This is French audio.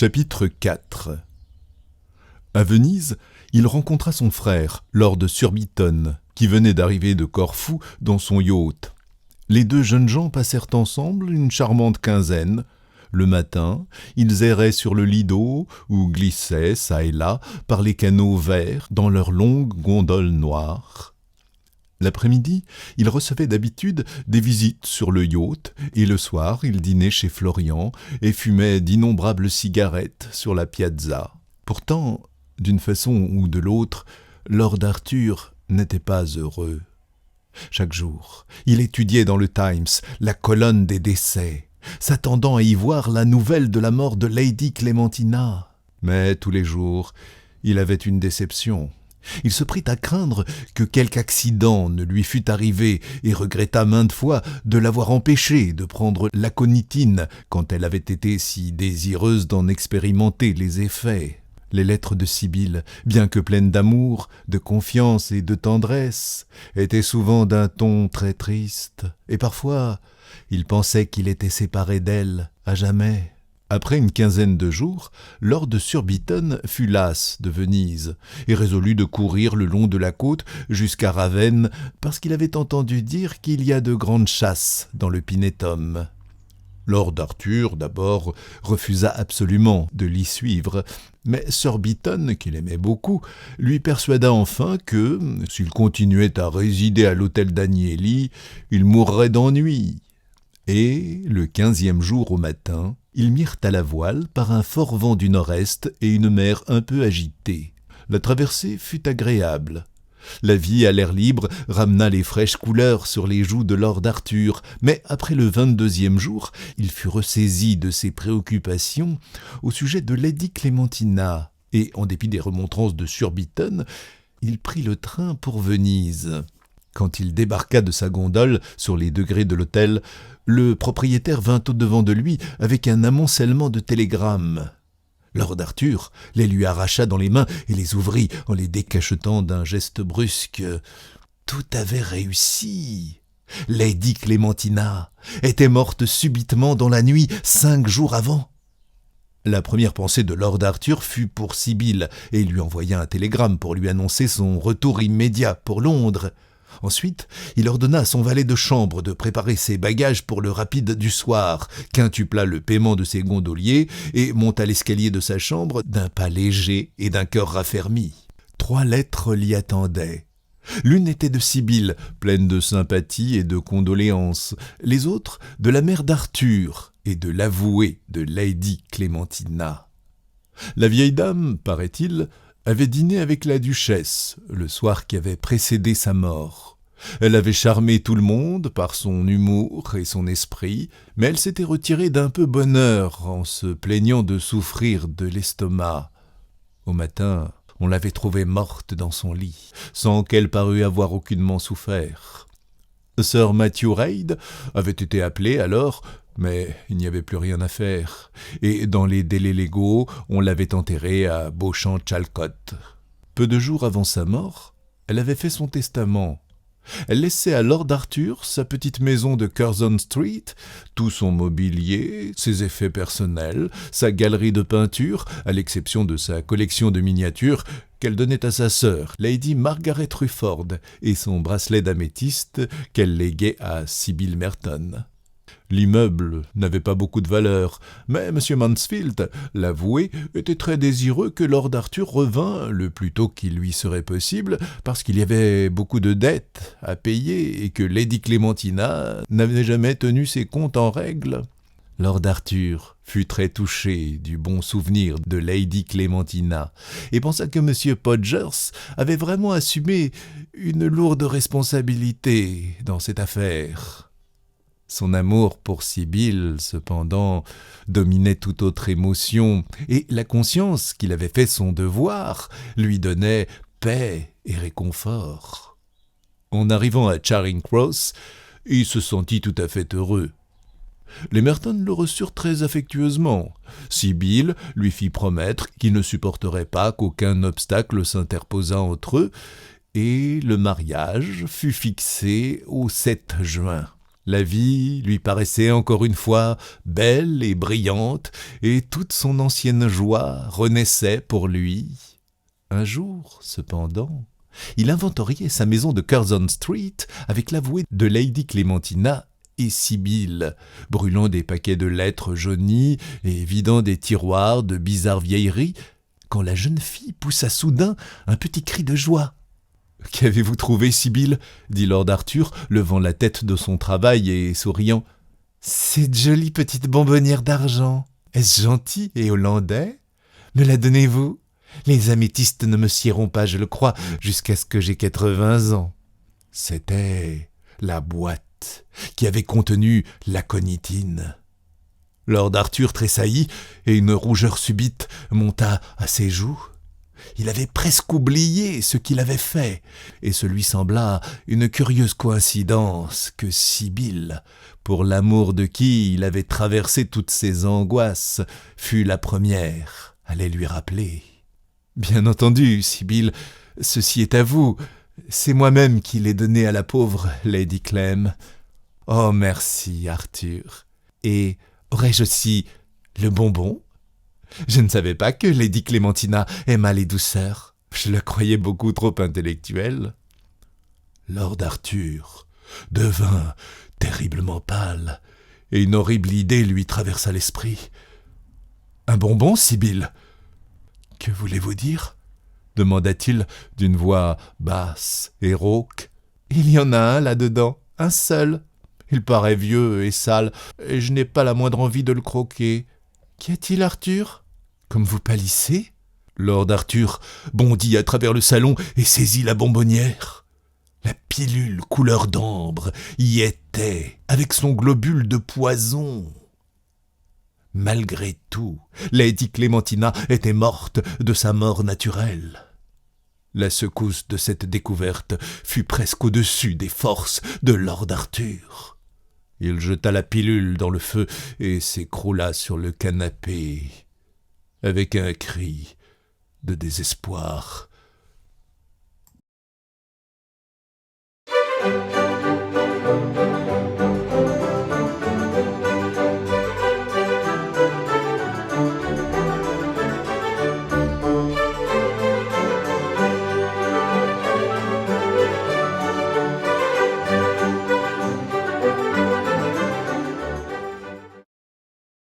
Chapitre 4. À Venise, il rencontra son frère, Lord Surbiton, qui venait d'arriver de Corfou dans son yacht. Les deux jeunes gens passèrent ensemble une charmante quinzaine. Le matin, ils erraient sur le Lido ou glissaient, çà et là, par les canaux verts dans leurs longues gondoles noires. L'après-midi, il recevait d'habitude des visites sur le yacht, et le soir, il dînait chez Florian et fumait d'innombrables cigarettes sur la piazza. Pourtant, d'une façon ou de l'autre, Lord Arthur n'était pas heureux. Chaque jour, il étudiait dans le Times la colonne des décès, s'attendant à y voir la nouvelle de la mort de Lady Clémentina. Mais tous les jours, il avait une déception. Il se prit à craindre que quelque accident ne lui fût arrivé et regretta maintes fois de l'avoir empêchée de prendre l'aconitine quand elle avait été si désireuse d'en expérimenter les effets. Les lettres de Sibylle, bien que pleines d'amour, de confiance et de tendresse, étaient souvent d'un ton très triste, et parfois il pensait qu'il était séparé d'elle à jamais. Après une quinzaine de jours, Lord Surbiton fut las de Venise et résolut de courir le long de la côte jusqu'à Ravenne parce qu'il avait entendu dire qu'il y a de grandes chasses dans le Pinetum. Lord Arthur, d'abord, refusa absolument de l'y suivre, mais Surbiton, qu'il aimait beaucoup, lui persuada enfin que, s'il continuait à résider à l'hôtel d'Agnelli, il mourrait d'ennui. Et, le 15e jour au matin, ils mirent à la voile par un fort vent du nord-est et une mer un peu agitée. La traversée fut agréable. La vie à l'air libre ramena les fraîches couleurs sur les joues de Lord Arthur, mais après le 22e jour, il fut ressaisi de ses préoccupations au sujet de Lady Clémentina, et, en dépit des remontrances de Surbiton, il prit le train pour Venise. Quand il débarqua de sa gondole sur les degrés de l'hôtel, le propriétaire vint au-devant de lui avec un amoncellement de télégrammes. Lord Arthur les lui arracha dans les mains et les ouvrit en les décachetant d'un geste brusque. Tout avait réussi. Lady Clémentina était morte subitement dans la nuit 5 jours avant. La première pensée de Lord Arthur fut pour Sibylle, et il lui envoya un télégramme pour lui annoncer son retour immédiat pour Londres. Ensuite, il ordonna à son valet de chambre de préparer ses bagages pour le rapide du soir, quintupla le paiement de ses gondoliers et monta l'escalier de sa chambre d'un pas léger et d'un cœur raffermi. 3 lettres l'y attendaient. L'une était de Sibylle, pleine de sympathie et de condoléances. Les autres, de la mère d'Arthur et de l'avoué de Lady Clémentina. La vieille dame, paraît-il, avait dîné avec la duchesse le soir qui avait précédé sa mort. Elle avait charmé tout le monde par son humour et son esprit, mais elle s'était retirée d'un peu bonne heure en se plaignant de souffrir de l'estomac. Au matin, on l'avait trouvée morte dans son lit, sans qu'elle parût avoir aucunement souffert. Sir Matthew Reid avait été appelé alors, mais il n'y avait plus rien à faire, et dans les délais légaux, on l'avait enterrée à Beauchamp-Chalcot. Peu de jours avant sa mort, elle avait fait son testament. Elle laissait à Lord Arthur sa petite maison de Curzon Street, tout son mobilier, ses effets personnels, sa galerie de peinture, à l'exception de sa collection de miniatures qu'elle donnait à sa sœur, Lady Margaret Rufford, et son bracelet d'améthyste qu'elle léguait à Sibylle Merton. L'immeuble n'avait pas beaucoup de valeur, mais M. Mansfield, l'avoué, était très désireux que Lord Arthur revînt le plus tôt qu'il lui serait possible, parce qu'il y avait beaucoup de dettes à payer et que Lady Clémentina n'avait jamais tenu ses comptes en règle. Lord Arthur fut très touché du bon souvenir de Lady Clémentina et pensa que M. Podgers avait vraiment assumé une lourde responsabilité dans cette affaire. Son amour pour Sibylle, cependant, dominait toute autre émotion, et la conscience qu'il avait fait son devoir lui donnait paix et réconfort. En arrivant à Charing Cross, il se sentit tout à fait heureux. Les Merton le reçurent très affectueusement. Sibylle lui fit promettre qu'il ne supporterait pas qu'aucun obstacle s'interposât entre eux, et le mariage fut fixé au 7 juin. La vie lui paraissait encore une fois belle et brillante, et toute son ancienne joie renaissait pour lui. Un jour, cependant, il inventoriait sa maison de Curzon Street avec l'avoué de Lady Clémentina et Sibyl, brûlant des paquets de lettres jaunies et vidant des tiroirs de bizarres vieilleries, quand la jeune fille poussa soudain un petit cri de joie. « Qu'avez-vous trouvé, Sibyl » dit lord Arthur, levant la tête de son travail et souriant. « Cette jolie petite bonbonnière d'argent. Est-ce gentil et hollandais ? Me la donnez-vous ? Les améthystes ne me scieront pas, je le crois, jusqu'à ce que j'aie 80 ans. » C'était la boîte qui avait contenu l'aconitine. Lord Arthur tressaillit et une rougeur subite monta à ses joues. Il avait presque oublié ce qu'il avait fait, et ce lui sembla une curieuse coïncidence que Sibyl, pour l'amour de qui il avait traversé toutes ses angoisses, fût la première à les lui rappeler. « Bien entendu, Sibyl, ceci est à vous. C'est moi-même qui l'ai donné à la pauvre Lady Clem. Oh, merci, Arthur. Et aurais-je aussi le bonbon ? Je ne savais pas que Lady Clémentina aimât les douceurs. Je le croyais beaucoup trop intellectuel. » Lord Arthur devint terriblement pâle, et une horrible idée lui traversa l'esprit. « Un bonbon, Sibyl ? Que voulez-vous dire ? » demanda-t-il d'une voix basse et rauque. « Il y en a un là-dedans, un seul. Il paraît vieux et sale, et je n'ai pas la moindre envie de le croquer. Qu'y a-t-il, Arthur ? Comme vous pâlissez ?» Lord Arthur bondit à travers le salon et saisit la bonbonnière. La pilule couleur d'ambre y était, avec son globule de poison. Malgré tout, Lady Clémentina était morte de sa mort naturelle. La secousse de cette découverte fut presque au-dessus des forces de Lord Arthur. Il jeta la pilule dans le feu et s'écroula sur le canapé avec un cri de désespoir.